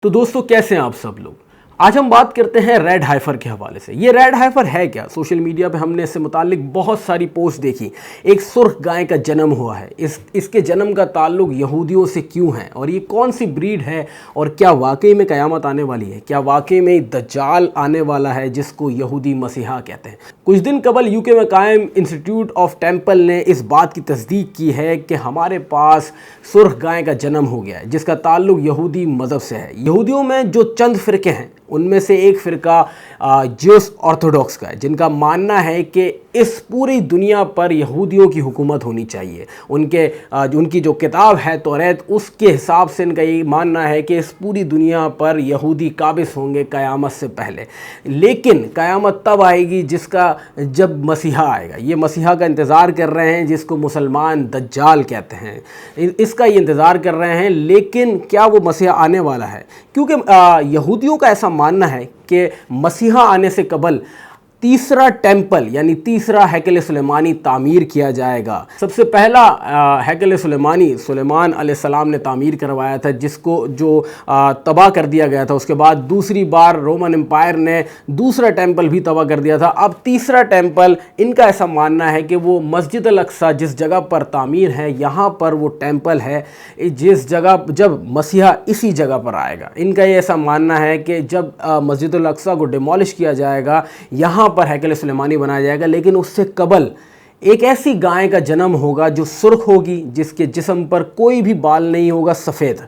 तो दोस्तों कैसे हैं आप सब लोग। आज हम बात करते हैं रेड हाइफर के हवाले से। ये रेड हाइफर है क्या? सोशल मीडिया पे हमने इससे मुतालिक बहुत सारी पोस्ट देखी। एक सुर्ख गाय का जन्म हुआ है। इसके जन्म का ताल्लुक यहूदियों से क्यों है और ये कौन सी ब्रीड है और क्या वाकई में क़यामत आने वाली है? क्या वाकई में दज्जाल आने वाला है जिसको यहूदी मसीहा कहते हैं? कुछ दिन कबल यूके में कायम इंस्टीट्यूट ऑफ टेम्पल ने इस बात की तस्दीक की है कि हमारे पास सुर्ख गाय का जन्म हो गया है जिसका ताल्लुक यहूदी मज़हब से है। यहूदियों में जो चंद फ़िरके हैं उनमें से एक फ़िरका ज्यूस ऑर्थोडॉक्स का है, जिनका मानना है कि इस पूरी दुनिया पर यहूदियों की हुकूमत होनी चाहिए। उनकी जो किताब है तौरात, उसके हिसाब से इनका ये मानना है कि इस पूरी दुनिया पर यहूदी काबिज़ होंगे क़यामत से पहले। लेकिन क़यामत तब आएगी जब मसीहा आएगा। ये मसीहा का इंतज़ार कर रहे हैं जिसको मुसलमान दज्जाल कहते हैं। इसका ये इंतज़ार कर रहे हैं, लेकिन क्या वो मसीहा आने वाला है? क्योंकि यहूदियों का ऐसा मानना है कि मसीहा आने से कबल तीसरा टेंपल यानी तीसरा हैकल सुलेमानी तामीर किया जाएगा। सबसे पहला हैकल सुलेमानी सुलेमान अलैहिस्सलाम ने तामीर करवाया था, जिसको तबाह कर दिया गया था। उसके बाद दूसरी बार रोमन एम्पायर ने दूसरा टेंपल भी तबाह कर दिया था। अब तीसरा टेंपल, इनका ऐसा मानना है कि वो मस्जिद अल अक्सा जिस जगह पर तामीर है, यहाँ पर वो टेंपल है जिस जगह जब मसीहा इसी जगह पर आएगा। इनका ये ऐसा मानना है कि जब मस्जिद अल अक्सा को डिमोलिश किया जाएगा, यहाँ पर हैकल सुलेमानी बनाया जाएगा। लेकिन उससे कबल एक ऐसी गाय का जन्म होगा जो सुर्ख होगी, जिसके जिस्म पर कोई भी बाल नहीं होगा, सफ़ेद,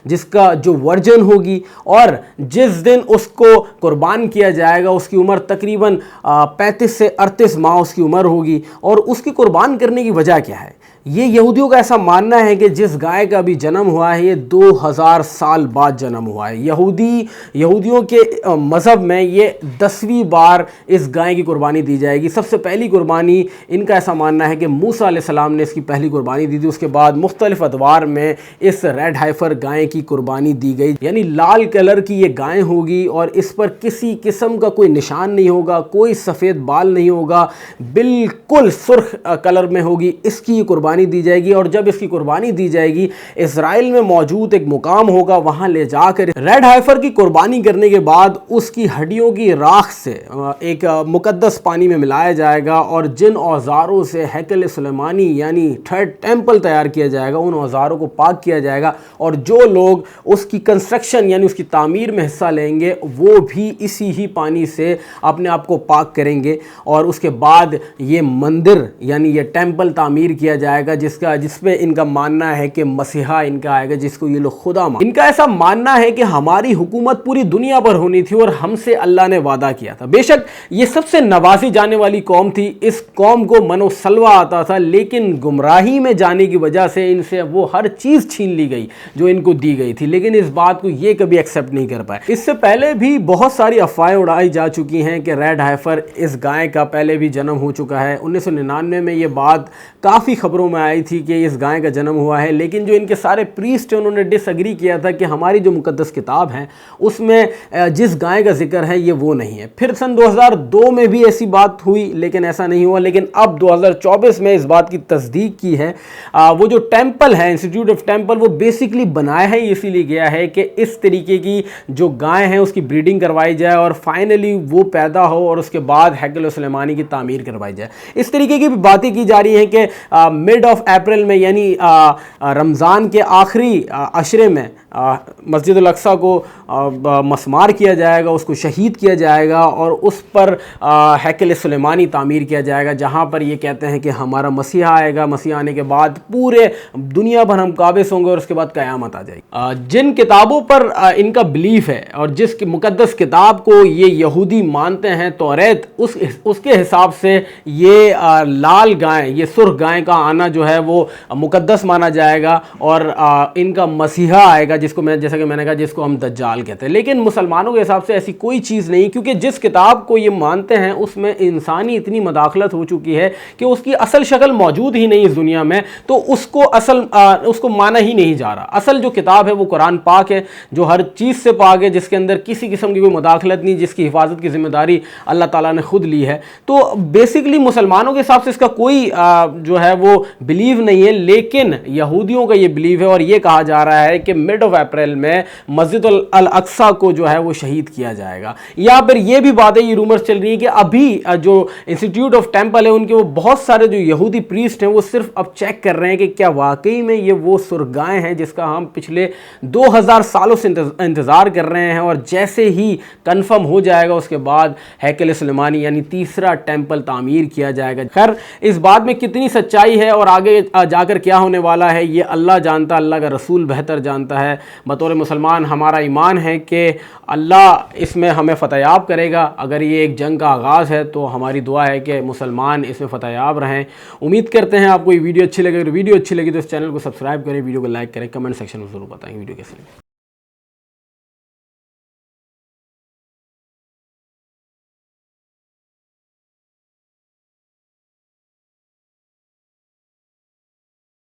जिसका जो वर्जन होगी, और जिस दिन उसको कुर्बान किया जाएगा उसकी उम्र तकरीबन 35 से 38 माह उसकी उम्र होगी। और उसकी कुर्बान करने की वजह क्या है? ये यहूदियों का ऐसा मानना है कि जिस गाय का अभी जन्म हुआ है ये 2000 साल बाद जन्म हुआ है। यहूदियों के मज़हब में ये 10वीं बार इस गाय की कुर्बानी दी जाएगी। सबसे पहली कुर्बानी इनका ऐसा मानना है कि मूसा अलैहिस्सलाम ने इसकी पहली कुर्बानी दी थी। उसके बाद मुख्तलिफ अदवार में इस रेड हाइफर गाय की कुर्बानी दी गई। यानी लाल कलर की ये गाय होगी और इस पर किसी किस्म का कोई निशान नहीं होगा, कोई सफ़ेद बाल नहीं होगा, बिल्कुल सुर्ख कलर में होगी। इसकी कुर्बानी दी जाएगी और जब इसकी कुर्बानी दी जाएगी, इजराइल में मौजूद एक मुकाम होगा, वहां ले जाकर रेड हाइफर की कुर्बानी करने के बाद उसकी हड्डियों की राख से एक मुकद्दस पानी में मिलाया जाएगा और जिन औजारों से हैकल सुलेमानी यानी थर्ड टेंपल तैयार किया जाएगा, उन औजारों को पाक किया जाएगा। और जो लोग उसकी कंस्ट्रक्शन यानी उसकी तामीर में हिस्सा लेंगे, वो भी इसी ही पानी से अपने आप को पाक करेंगे। और उसके बाद ये मंदिर यानी ये टेंपल तामीर किया जाएगा जिसमें इनका मानना है कि मसीहा इनका आएगा, जिसको ये लोग खुदा मान। इनका ऐसा मानना है कि हमारी हुकूमत पूरी दुनिया पर होनी थी और हमसे अल्लाह ने वादा किया था। बेशक ये सबसे नवाजी जाने वाली कौम थी, इस कौम को मनो सलवा आता था, लेकिन गुमराही में जाने की वजह से इनसे वो हर चीज़ छीन ली गई जो इनको दी गई थी। लेकिन इस बात को ये कभी एक्सेप्ट नहीं कर पाए। इससे पहले भी बहुत सारी अफवाहें उड़ाई जा चुकी हैं कि रेड हाइफर इस गाय का पहले भी जन्म हो चुका है। 1999 में ये बात काफ़ी खबरों में आई थी कि इस गाय का जन्म हुआ है, लेकिन जो इनके सारे प्रीस्ट हैं उन्होंने डिसएग्री किया था कि हमारी जो मुकद्दस किताब है उसमें जिस गाय का जिक्र है ये वो नहीं है। फिर सन 2002 में भी ऐसी बात हुई, लेकिन ऐसा नहीं हुआ। लेकिन अब 2024 में इस बात की तस्दीक की है। वो जो टेंपल है, इंस्टीट्यूट ऑफ टेंपल, वो बेसिकली बनाया है इसीलिए गया है कि इस तरीके की जो गाय है उसकी ब्रीडिंग करवाई जाए और फाइनली वो पैदा हो और उसके बाद हैकल सुलेमानी की तामीर करवाई जाए। इस तरीके की भी बातें की जा रही हैं कि मिड ऑफ अप्रैल में यानी रमज़ान के आखिरी अशरे में मस्जिद अल अक्सा को मसमार किया जाएगा, उसको शहीद किया जाएगा और उस पर हैकल सुलेमानी तामीर किया जाएगा, जहाँ पर ये कहते हैं कि हमारा मसीहा आएगा। मसीहा आने के बाद पूरे दुनिया भर हम काबिज़ होंगे और उसके बाद क़यामत आ जाएगी। जिन किताबों पर इनका बिलीफ है और जिस मुकद्दस किताब को ये यहूदी मानते हैं तौरात, उसके हिसाब से ये लाल गाय, ये सुर्ख गाय का आना जो है वो मुकद्दस माना जाएगा और इनका मसीहा आएगा, जैसा कि मैंने कहा, जिसको हम दज्जाल कहते हैं। लेकिन मुसलमानों के हिसाब से ऐसी कोई चीज़ नहीं, क्योंकि जिस किताब को ये मानते हैं उसमें इंसानी इतनी मदाखलत हो चुकी है कि उसकी असल शक्ल मौजूद ही नहीं इस दुनिया में, तो उसको माना ही नहीं जा रहा। असल जो किताब है वो कुरान पाक है, जो हर चीज़ से पाक है, जिसके अंदर किसी किस्म की कोई मदाखलत नहीं, जिसकी हिफाजत की जिम्मेदारी अल्लाह ताला ने खुद ली है। तो बेसिकली मुसलमानों के हिसाब से इसका कोई जो है वो बिलीव नहीं है, लेकिन यहूदियों का ये बिलीव है और ये कहा जा रहा है कि मिड ऑफ अप्रैल में मस्जिद अल अक्सा को जो है वो शहीद किया जाएगा। या फिर ये भी बातें, ये रूमर्स चल रही है कि अभी जो इंस्टीट्यूट ऑफ टेम्पल है उनके वो बहुत सारे जो यहूदी प्रीस्ट हैं वो सिर्फ अब चेक कर रहे हैं कि क्या वाकई में ये वो सुर्गाएं हैं जिसका हम पिछले 2000 सालों से इंतज़ार कर रहे हैं। और जैसे ही कंफर्म हो जाएगा उसके बाद हैकल सुलेमानी यानी तीसरा टेम्पल तामीर किया जाएगा। खैर, इस बात में कितनी सच्चाई है और आगे जाकर क्या होने वाला है ये अल्लाह जानता, अल्लाह का रसूल बेहतर जानता है। बतौर मुसलमान हमारा ईमान है कि अल्लाह इसमें हमें फ़तेहयाब करेगा। अगर ये एक जंग का आगाज़ है तो हमारी दुआ है कि मुसलमान इसमें फ़तेहयाब रहें। उम्मीद करते हैं आपको ये वीडियो अच्छी लगे। अगर वीडियो अच्छी लगी तो इस चैनल को सब्सक्राइब करें, वीडियो को लाइक करें, कमेंट सेक्शन में ज़रूर बताएं वीडियो कैसे लगी।